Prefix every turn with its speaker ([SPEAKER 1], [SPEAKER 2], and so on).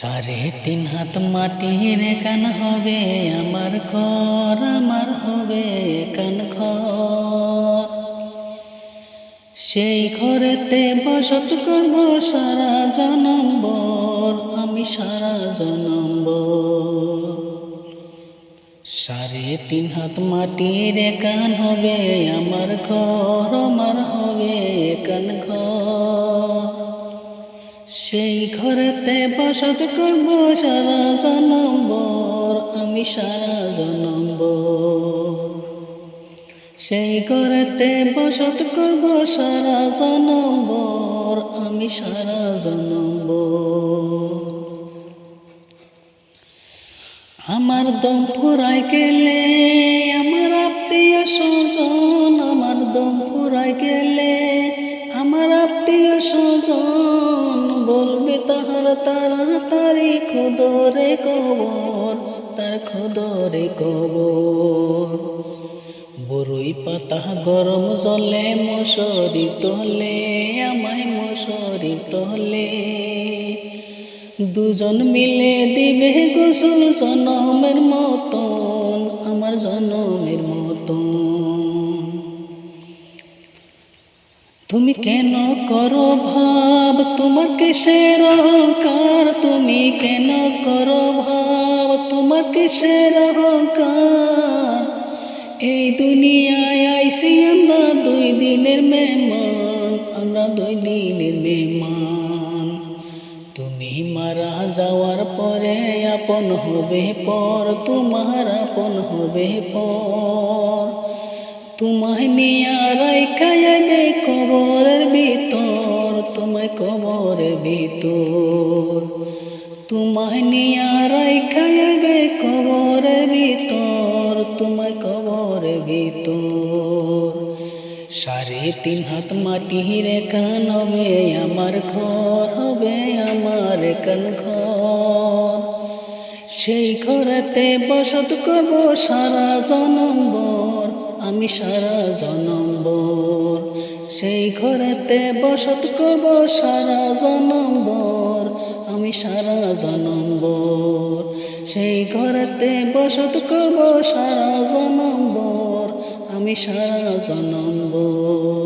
[SPEAKER 1] 3.5 হাত মাটির কান হবে আমার ঘর, আমার হবে কান ঘর। সেই ঘরেতে বসত করব সারা জনম্বর, আমি সারা জনম্বর। 3.5 হাত মাটির কান হবে আমার ঘর, আমার হবে কান ঘর। সেই ঘরেতে বসত করব সারা জনম্বর, আমি সারা জনম্বর। সেই ঘরেতে বসত করব সারা জনম্বর, আমি সারা জনম্বর। আমার দম ফুরাই গেলে আমার আত্মীয় স্বজন, আমার দম ফুরাই গেলে আমার আত্মীয় স্বজন বলবে তাহার তাড়াতাড়ি খুদরে কবর, তার খুদরে কবর। বরই পাতা গরম জলে মশারির তলে, আমায় মশারির তলে দুজন মিলে দিবে গোসল জনমের মতন, আমার জনমের মতন। তুমি কেন করো ভাব তোমার কিসের অহংকার, তুমি কেন করো ভাব তোমার কিসের অহংকার। এই দুনিয়ায় আইছি আমরা 2 দিনের মেহমান, আমরা 2 দিনের মেহমান। তুমি মারা যাওয়ার পরে আপন হবে পর, তোমার আপন হবে পর। তোমায় নিয়ে রাইখা যাবে কবরের ভিতর, তোমায় কবরের ভিতর। তোমায় নিয়ে রাইখা যাবে কবরের ভিতর, তোমায় কবরের ভিতর। 3.5 হাত মাটির কান হবে আমার ঘর, হবে আমার কান ঘর। সেই ঘরেতে বসত করব সারা জনম্বর, আমি সারা জনম্বর। সেই ঘরেতে বসত করব সারা জনম্বর, আমি সারা জনম্বর। সেই ঘরেতে বসত করব সারা জনম্বর, আমি সারা জনম্বর।